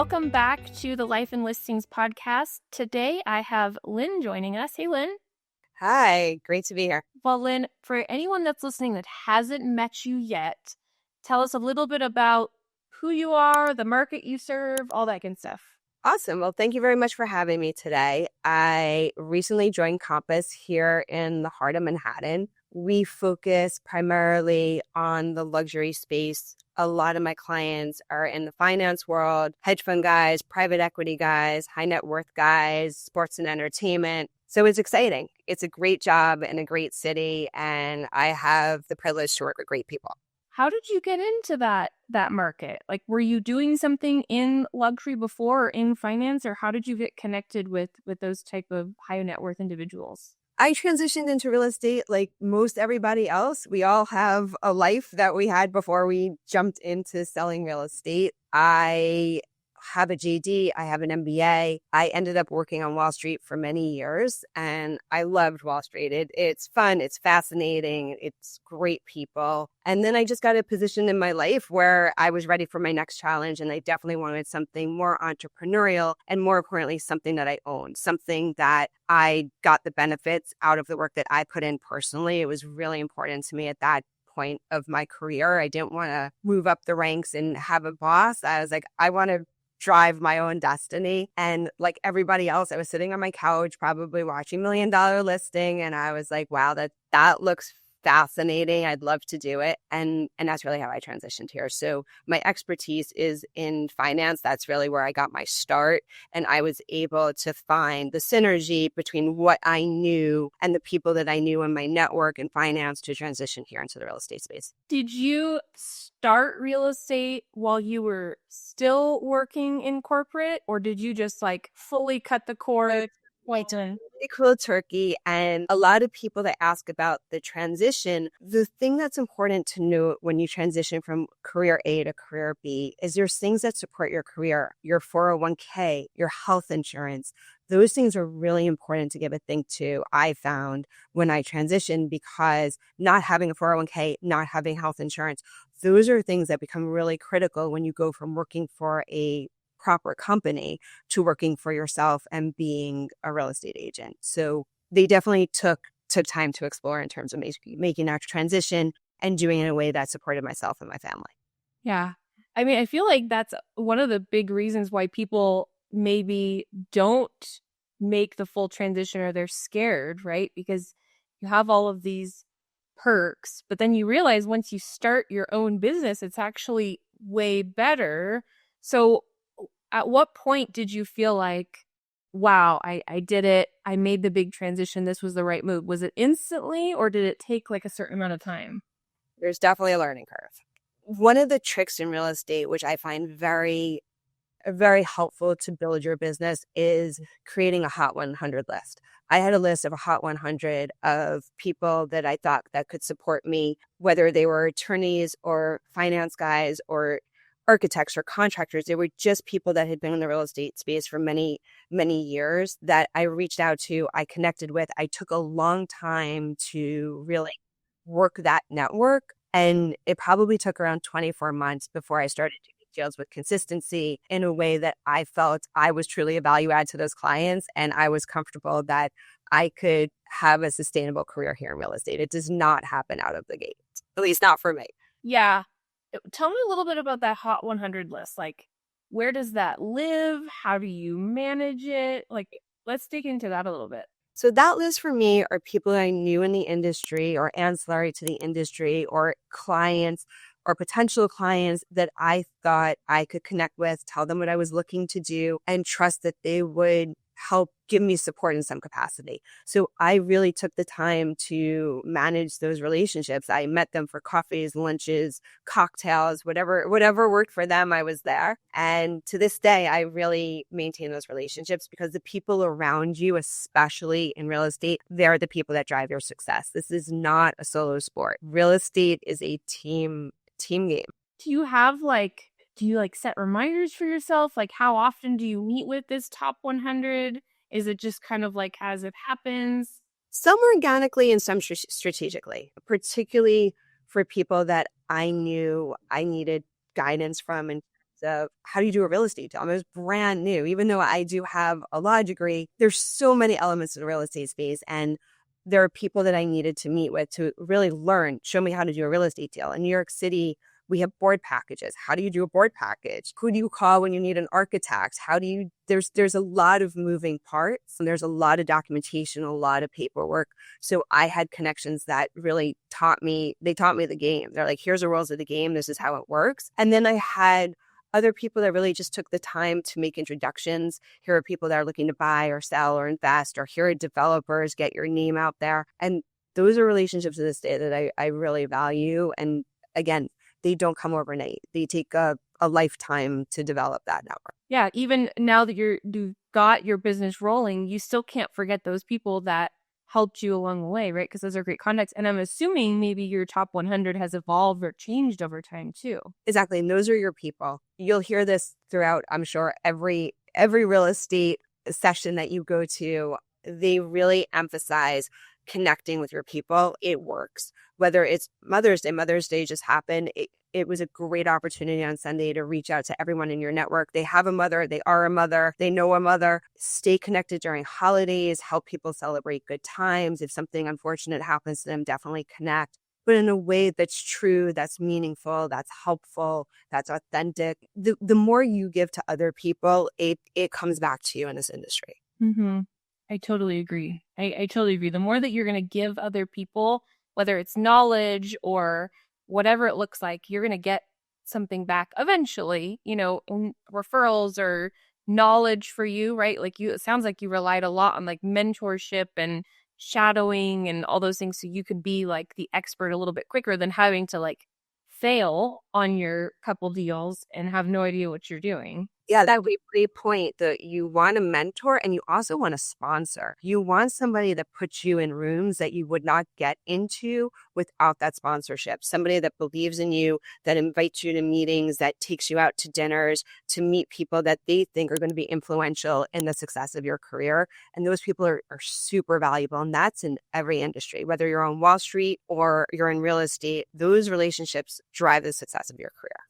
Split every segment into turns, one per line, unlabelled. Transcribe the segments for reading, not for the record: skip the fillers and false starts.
Welcome back to the Life and Listings podcast. Today I have Lynne joining us. Hey, Lynne.
Hi, great to be here.
Well, Lynne, for anyone that's listening that hasn't met you yet, tell us a little bit about who you are, the market you serve, all that good stuff.
Awesome. Well, thank you very much for having me today. I recently joined Compass here in the heart of Manhattan. We focus primarily on the luxury space. A lot of my clients are in the finance world, hedge fund guys, private equity guys, high net worth guys, sports and entertainment. So it's exciting. It's a great job in a great city, and I have the privilege to work with great people.
How did you get into that market? Like, were you doing something in luxury before or in finance, or how did you get connected with those type of high net worth individuals?
I transitioned into real estate like most everybody else. We all have a life that we had before we jumped into selling real estate. I have a JD. I have an MBA. I ended up working on Wall Street for many years, and I loved Wall Street. It's fun. It's fascinating. It's great people. And then I just got a position in my life where I was ready for my next challenge, and I definitely wanted something more entrepreneurial and, more importantly, something that I owned, something that I got the benefits out of the work that I put in personally. It was really important to me at that point of my career. I didn't want to move up the ranks and have a boss. I was like, I want to drive my own destiny. And like everybody else, I was sitting on my couch, probably watching $1 Million Listing. And I was like, wow, that looks fascinating. I'd love to do it. And that's really how I transitioned here. So my expertise is in finance. That's really where I got my start. And I was able to find the synergy between what I knew and the people that I knew in my network and finance to transition here into the real estate space.
Did you start real estate while you were still working in corporate, or did you just like fully cut the cord?
Pretty cool turkey. And a lot of people that ask about the transition, the thing that's important to note when you transition from career A to career B is there's things that support your career, your 401k, your health insurance. Those things are really important to give a think to, I found, when I transitioned, because not having a 401k, not having health insurance, those are things that become really critical when you go from working for a proper company to working for yourself and being a real estate agent. So they definitely took time to explore in terms of making that transition and doing it in a way that supported myself and my family.
Yeah. I mean, I feel like that's one of the big reasons why people maybe don't make the full transition, or they're scared, right? Because you have all of these perks, but then you realize once you start your own business, it's actually way better. So at what point did you feel like, wow, I did it. I made the big transition. This was the right move. Was it instantly, or did it take like a certain amount of time?
There's definitely a learning curve. One of the tricks in real estate, which I find very, very helpful to build your business, is creating a Hot 100 list. I had a list of a Hot 100 of people that I thought that could support me, whether they were attorneys or finance guys or architects or contractors. They were just people that had been in the real estate space for many, many years that I reached out to, I connected with. I took a long time to really work that network. And it probably took around 24 months before I started doing deals with consistency in a way that I felt I was truly a value add to those clients. And I was comfortable that I could have a sustainable career here in real estate. It does not happen out of the gate, at least not for me.
Yeah. Tell me a little bit about that Hot 100 list. Like, where does that live? How do you manage it? Like, let's dig into that a little bit.
So that list for me are people I knew in the industry or ancillary to the industry, or clients or potential clients that I thought I could connect with, tell them what I was looking to do, and trust that they would help give me support in some capacity. So I really took the time to manage those relationships. I met them for coffees, lunches, cocktails, whatever worked for them, I was there. And to this day, I really maintain those relationships because the people around you, especially in real estate, they're the people that drive your success. This is not a solo sport. Real estate is a team game.
Do you set reminders for yourself? Like, how often do you meet with this top 100? Is it just kind of like as it happens?
Some organically and some strategically, particularly for people that I knew I needed guidance from in of how do you do a real estate deal? I mean, it was brand new. Even though I do have a law degree, there's so many elements of the real estate space. And there are people that I needed to meet with to really learn, show me how to do a real estate deal. In New York City, we have board packages. How do you do a board package? Who do you call when you need an architect? How do you, there's a lot of moving parts and there's a lot of documentation, a lot of paperwork. So I had connections that really they taught me the game. They're like, here's the rules of the game. This is how it works. And then I had other people that really just took the time to make introductions. Here are people that are looking to buy or sell or invest, or here are developers, get your name out there. And those are relationships to this day that I really value. And again, they don't come overnight. They take a lifetime to develop that network.
Yeah, even now that you've got your business rolling, you still can't forget those people that helped you along the way, right? Because those are great contacts. And I'm assuming maybe your top 100 has evolved or changed over time too.
Exactly. And those are your people. You'll hear this throughout, I'm sure, every real estate session that you go to. They really emphasize connecting with your people. It works. Whether it's Mother's Day just happened. It was a great opportunity on Sunday to reach out to everyone in your network. They have a mother, they are a mother, they know a mother. Stay connected during holidays, help people celebrate good times. If something unfortunate happens to them, definitely connect, but in a way that's true, that's meaningful, that's helpful, that's authentic. The more you give to other people, it comes back to you in this industry.
Mm-hmm. I totally agree. I totally agree. The more that you're going to give other people, whether it's knowledge or whatever it looks like, you're going to get something back eventually, in referrals or knowledge for you, right? Like it sounds like you relied a lot on like mentorship and shadowing and all those things so you could be like the expert a little bit quicker than having to like fail on your couple deals and have no idea what you're doing.
Yeah, that would be a great point that you want a mentor and you also want a sponsor. You want somebody that puts you in rooms that you would not get into without that sponsorship. Somebody that believes in you, that invites you to meetings, that takes you out to dinners, to meet people that they think are going to be influential in the success of your career. And those people are super valuable. And that's in every industry, whether you're on Wall Street or you're in real estate, those relationships drive the success of your career.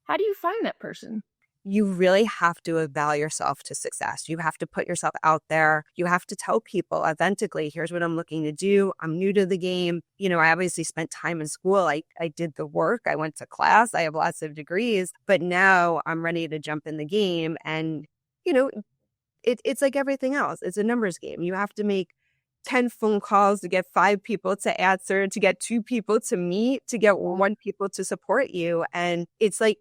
How do you find that person?
You really have to avail yourself to success. You have to put yourself out there. You have to tell people authentically, here's what I'm looking to do. I'm new to the game. I obviously spent time in school. I did the work. I went to class. I have lots of degrees, but now I'm ready to jump in the game. And, it's like everything else. It's a numbers game. You have to make 10 phone calls to get 5 people to answer, to get 2 people to meet, to get 1 people to support you. And it's like,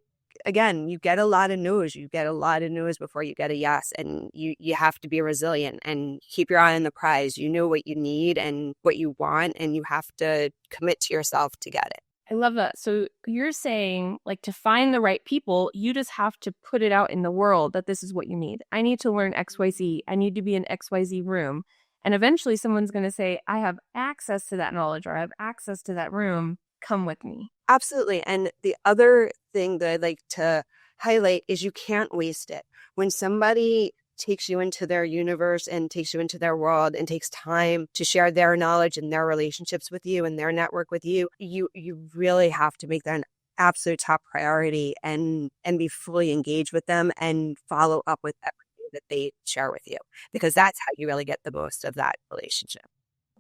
again, you get a lot of no's. You get a lot of no's before you get a yes. And you have to be resilient and keep your eye on the prize. You know what you need and what you want, and you have to commit to yourself to get it.
I love that. So you're saying like to find the right people, you just have to put it out in the world that this is what you need. I need to learn XYZ. I need to be in XYZ room. And eventually someone's going to say, I have access to that knowledge or I have access to that room. Come with me.
Absolutely. And the other thing that I'd like to highlight is you can't waste it. When somebody takes you into their universe and takes you into their world and takes time to share their knowledge and their relationships with you and their network with you, you really have to make that an absolute top priority and be fully engaged with them and follow up with everything that they share with you, because that's how you really get the most of that relationship.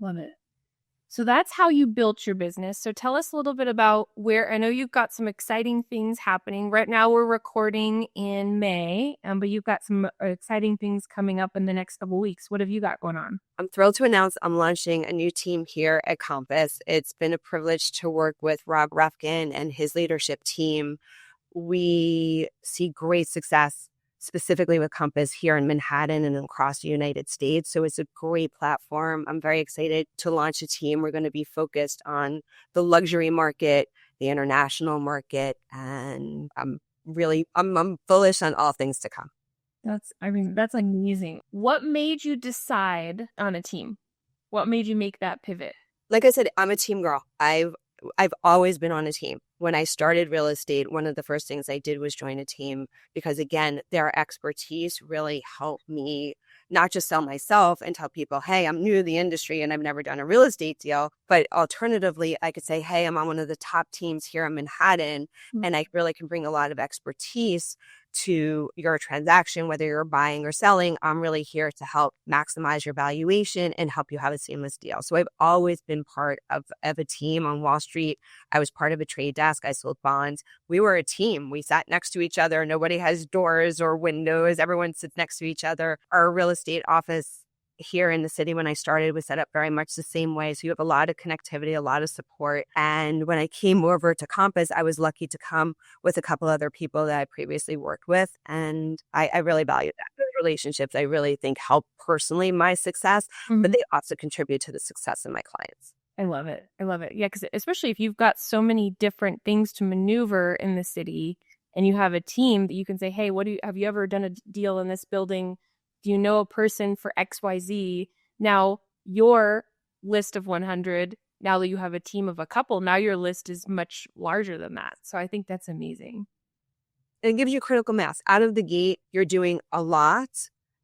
Love it. So that's how you built your business. So tell us a little bit about where, I know you've got some exciting things happening. Right now we're recording in May, but you've got some exciting things coming up in the next couple of weeks. What have you got going on?
I'm thrilled to announce I'm launching a new team here at Compass. It's been a privilege to work with Rob Refkin and his leadership team. We see great success specifically with Compass here in Manhattan and across the United States. So it's a great platform. I'm very excited to launch a team. We're going to be focused on the luxury market, the international market, and I'm bullish on all things to come.
That's amazing. What made you decide on a team? What made you make that pivot?
Like I said, I'm a team girl. I've I've always been on a team. When I started real estate, one of the first things I did was join a team because, again, their expertise really helped me not just sell myself and tell people, hey, I'm new to the industry and I've never done a real estate deal. But alternatively, I could say, hey, I'm on one of the top teams here in Manhattan, and I really can bring a lot of expertise to your transaction, whether you're buying or selling. I'm really here to help maximize your valuation and help you have a seamless deal. So I've always been part of a team on Wall Street. I was part of a trade desk. I sold bonds. We were a team. We sat next to each other. Nobody has doors or windows. Everyone sits next to each other. Our real estate office here in the city when I started was set up very much the same way. So you have a lot of connectivity, a lot of support. And when I came over to Compass, I was lucky to come with a couple other people that I previously worked with. And I really value that. Those relationships, I really think, help personally my success, but they also contribute to the success of my clients.
I love it. I love it. Yeah, because especially if you've got so many different things to maneuver in the city and you have a team that you can say, hey, have you ever done a deal in this building? Do you know a person for XYZ? Now your list of 100, now that you have a team of a couple, now your list is much larger than that. So I think that's amazing.
It gives you critical mass. Out of the gate, you're doing a lot.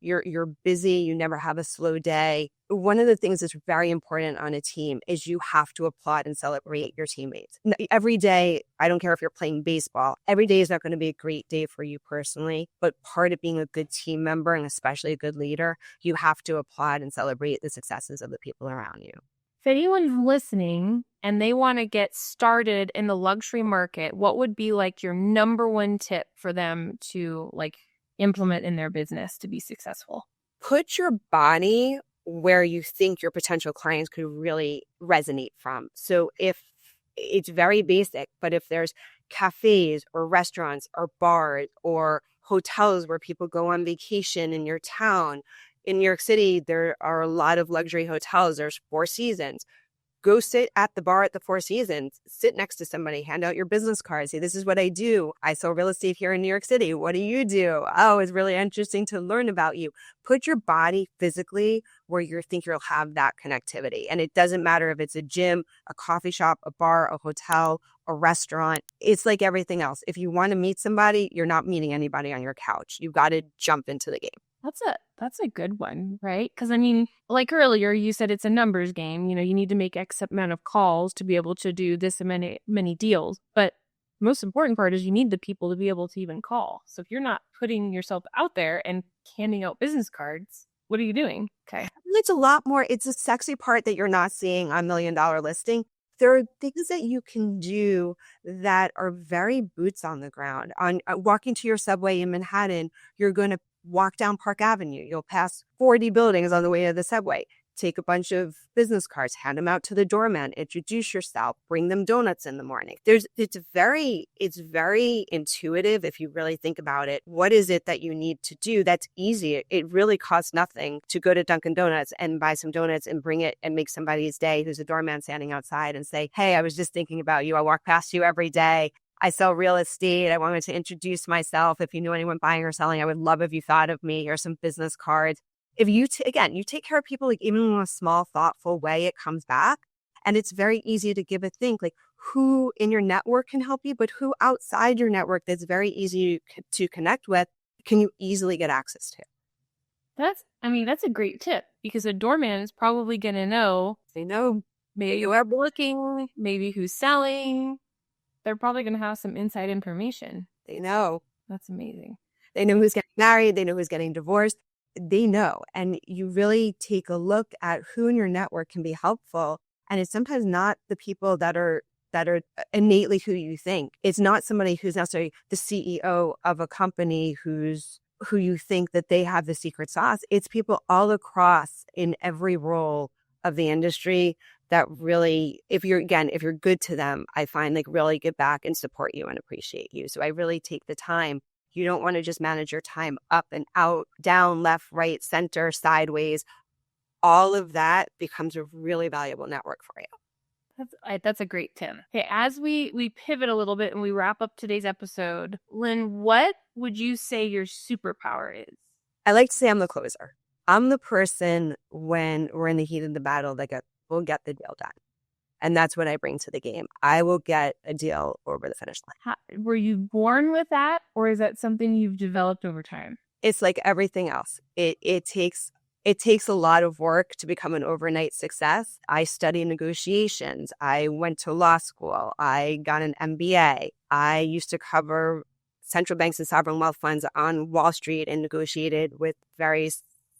You're busy. You never have a slow day. One of the things that's very important on a team is you have to applaud and celebrate your teammates. Every day, I don't care if you're playing baseball, every day is not going to be a great day for you personally, but part of being a good team member and especially a good leader, you have to applaud and celebrate the successes of the people around you.
If anyone's listening and they want to get started in the luxury market, what would be like your number one tip for them to implement in their business to be successful?
Put your body where you think your potential clients could really resonate from. So if it's very basic, but if there's cafes or restaurants or bars or hotels where people go on vacation in your town, in New York City, there are a lot of luxury hotels. There's Four Seasons. Go sit at the bar at the Four Seasons, sit next to somebody, hand out your business card. Say, this is what I do. I sell real estate here in New York City. What do you do? Oh, it's really interesting to learn about you. Put your body physically where you think you'll have that connectivity. And it doesn't matter if it's a gym, a coffee shop, a bar, a hotel, a restaurant. It's like everything else. If you want to meet somebody, you're not meeting anybody on your couch. You've got to jump into the game.
That's a good one, right? Because I mean, like earlier, you said it's a numbers game. You need to make X amount of calls to be able to do this many deals. But the most important part is you need the people to be able to even call. So if you're not putting yourself out there and handing out business cards, what are you doing? Okay.
It's a lot more. It's a sexy part that you're not seeing on $1 Million Listing. There are things that you can do that are very boots on the ground. On walking to your subway in Manhattan, you're going to walk down Park Avenue. You'll pass 40 buildings on the way to the subway. Take a bunch of business cards, hand them out to the doorman, introduce yourself, bring them donuts in the morning. It's very intuitive if you really think about it. What is it that you need to do? That's easy. It really costs nothing to go to Dunkin' Donuts and buy some donuts and bring it and make somebody's day who's a doorman standing outside and say, hey, I was just thinking about you. I walk past you every day. I sell real estate. I wanted to introduce myself. If you knew anyone buying or selling, I would love if you thought of me. Here's some business cards. If you, you take care of people, even in a small, thoughtful way, it comes back. And it's very easy to give a think, who in your network can help you, but who outside your network that's very easy to connect with, can you easily get access to?
That's a great tip because a doorman is probably going to know.
They know
maybe you are looking, maybe who's selling. They're probably going to have some inside information.
They know.
That's amazing.
They know who's getting married. They know who's getting divorced. They know. And you really take a look at who in your network can be helpful. And it's sometimes not the people that are innately who you think. It's not somebody who's necessarily the CEO of a company who you think that they have the secret sauce. It's people all across in every role of the industry that really, if you're good to them, I find really give back and support you and appreciate you. So I really take the time. You don't want to just manage your time up and out, down, left, right, center, sideways. All of that becomes a really valuable network for you.
That's a great tip. Okay, as we pivot a little bit and we wrap up today's episode, Lynne, what would you say your superpower is?
I like to say I'm the closer. I'm the person when we're in the heat of the battle that we'll get the deal done. And that's what I bring to the game. I will get a deal over the finish line.
Were you born with that, or is that something you've developed over time?
It's like everything else. It takes a lot of work to become an overnight success. I study negotiations. I went to law school. I got an MBA. I used to cover central banks and sovereign wealth funds on Wall Street and negotiated with very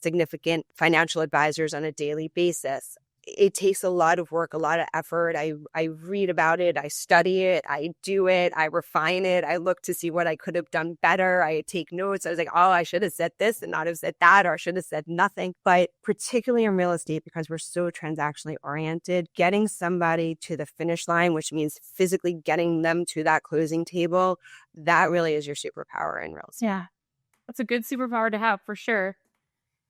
significant financial advisors on a daily basis. It takes a lot of work, a lot of effort. I read about it, I study it, I do it, I refine it. I look to see what I could have done better. I take notes. I was like, oh, I should have said this and not have said that, or I should have said nothing. But particularly in real estate, because we're so transactionally oriented, getting somebody to the finish line, which means physically getting them to that closing table, that really is your superpower in real estate.
Yeah, that's a good superpower to have for sure.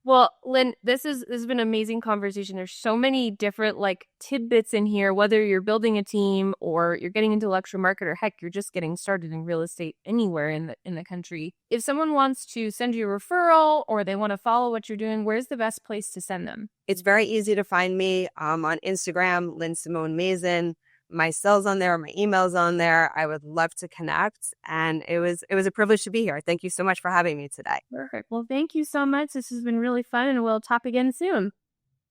Well, Lynne, this has been an amazing conversation. There's so many different tidbits in here, whether you're building a team or you're getting into luxury market, or heck, you're just getting started in real estate anywhere in the country. If someone wants to send you a referral or they want to follow what you're doing, where's the best place to send them?
It's very easy to find me on Instagram, Lynne Samone Mazin. My cell's on there, my email's on there. I would love to connect. And it was a privilege to be here. Thank you so much for having me today.
Perfect. Well, thank you so much. This has been really fun, and we'll talk again soon.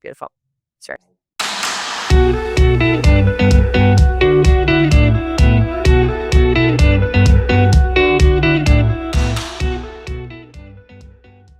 Beautiful. Sure.